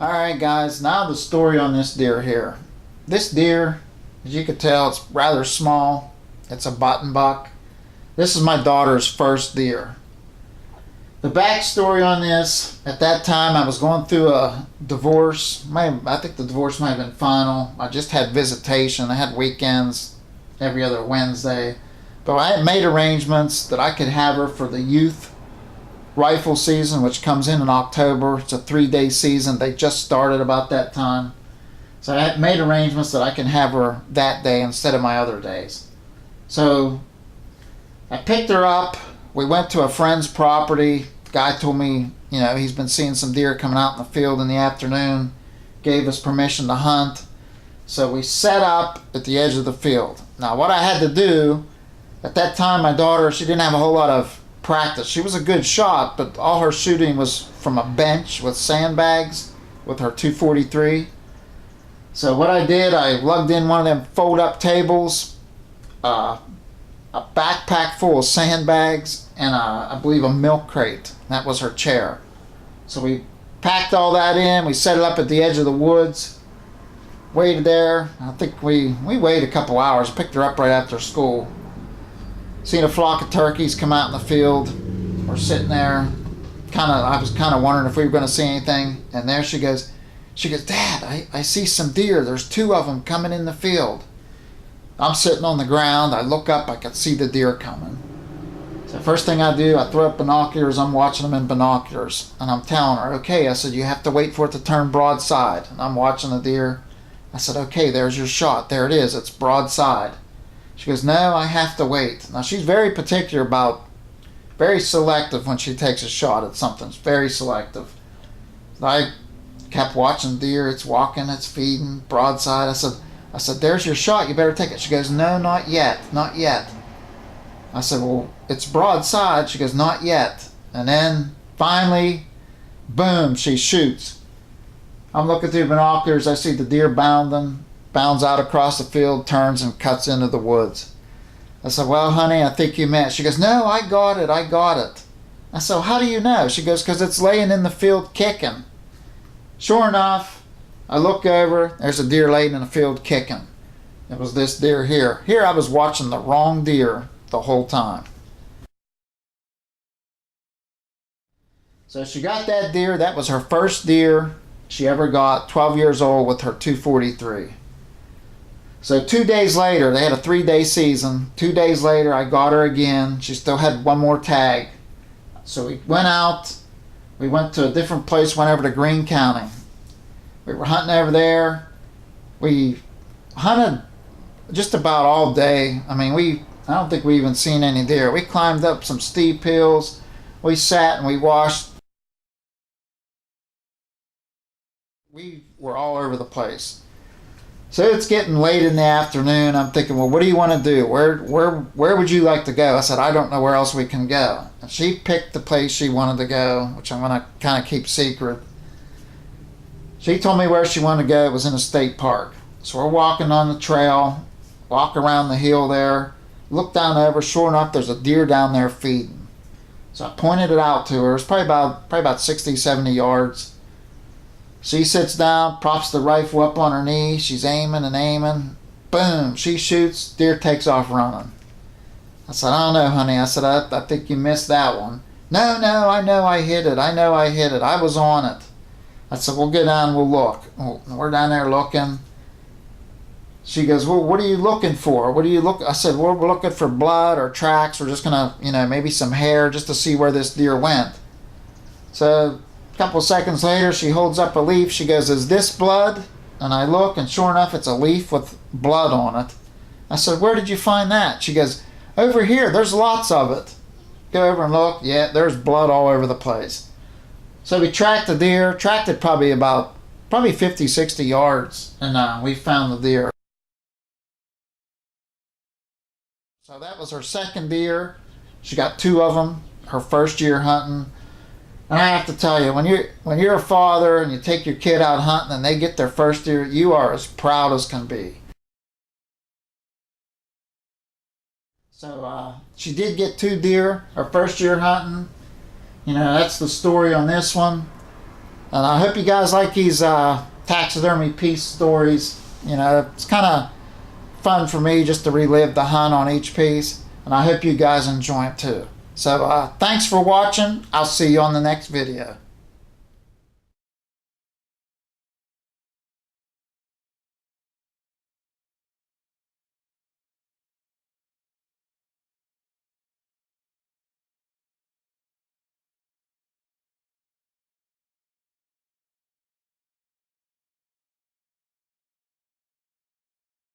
Alright guys, now the story on this deer here. This deer, as you can tell, it's rather small. It's a button buck. This is my daughter's first deer. The backstory on this, at that time I was going through a divorce. I think the divorce might have been final. I just had visitation. I had weekends every other Wednesday. But I had made arrangements that I could have her for the youth rifle season, which comes in October. It's a 3-day season. They just started about that time. So I had made arrangements that I can have her that day instead of my other days. So I picked her up. We went to a friend's property. The guy told me, he's been seeing some deer coming out in the field in the afternoon. Gave us permission to hunt. So we set up at the edge of the field. Now what I had to do, at that time my daughter, she didn't have a whole lot of practice. She was a good shot, but all her shooting was from a bench with sandbags with her .243. So what I did, I lugged in one of them fold-up tables, a backpack full of sandbags, and I believe a milk crate. That was her chair. So we packed all that in. We set it up at the edge of the woods. Waited there. I think we waited a couple hours. Picked her up right after school. Seen a flock of turkeys come out in the field. We're sitting there. I was kind of wondering if we were going to see anything. And there she goes, Dad, I see some deer. There's 2 of them coming in the field. I'm sitting on the ground. I look up. I can see the deer coming. So first thing I do, I throw up binoculars. I'm watching them in binoculars. And I'm telling her, okay, I said, you have to wait for it to turn broadside. And I'm watching the deer. I said, okay, there's your shot. There it is. It's broadside. She goes, no, I have to wait. Now, she's very particular very selective when she takes a shot at something. It's very selective. I kept watching deer. It's walking, it's feeding, broadside. I said, there's your shot. You better take it. She goes, no, not yet, not yet. I said, well, it's broadside. She goes, not yet. And then, finally, boom, she shoots. I'm looking through binoculars. I see the deer bounds out across the field, turns and cuts into the woods. I said, well, honey, I think you missed. She goes, no, I got it. I said, how do you know? She goes, because it's laying in the field kicking. Sure enough, I look over. There's a deer laying in the field kicking. It was this deer here. Here I was watching the wrong deer the whole time. So she got that deer. That was her first deer she ever got, 12 years old, with her .243. So 2 days later, they had a 3-day season. 2 days later, I got her again. She still had one more tag. So we went out. We went to a different place, went over to Greene County. We were hunting over there. We hunted just about all day. I don't think we even seen any deer. We climbed up some steep hills. We sat and we watched. We were all over the place. So it's getting late in the afternoon. I'm thinking, well, what do you want to do? Where would you like to go? I said, I don't know where else we can go. And she picked the place she wanted to go, which I'm going to kind of keep secret. She told me where she wanted to go. It was in a state park. So we're walking on the trail, walk around the hill there, look down over. Sure enough, there's a deer down there feeding. So I pointed it out to her. It's probably about 60, 70 yards. She sits down, props the rifle up on her knee. She's aiming and aiming. Boom, she shoots. Deer takes off running. I said, I don't know, honey. I said, I think you missed that one. No, I know I hit it. I was on it. I said, we'll go down and we'll look. Well, we're down there looking. She goes, well, what are you looking for? I said, well, we're looking for blood or tracks. We're just going to, maybe some hair just to see where this deer went. So a couple seconds later, she holds up a leaf. She goes, is this blood? And I look, and sure enough, it's a leaf with blood on it. I said, where did you find that? She goes, over here. There's lots of it. Go over and look. Yeah, there's blood all over the place. So we tracked the deer. Tracked it probably 50, 60 yards. And we found the deer. So that was her second deer. She got 2 of them. Her first year hunting. And I have to tell you, when you're a father and you take your kid out hunting and they get their first deer, you are as proud as can be. So she did get 2 deer her first year hunting. That's the story on this one. And I hope you guys like these taxidermy piece stories. You know, it's kind of fun for me just to relive the hunt on each piece. And I hope you guys enjoy it too. So thanks for watching. I'll see you on the next video.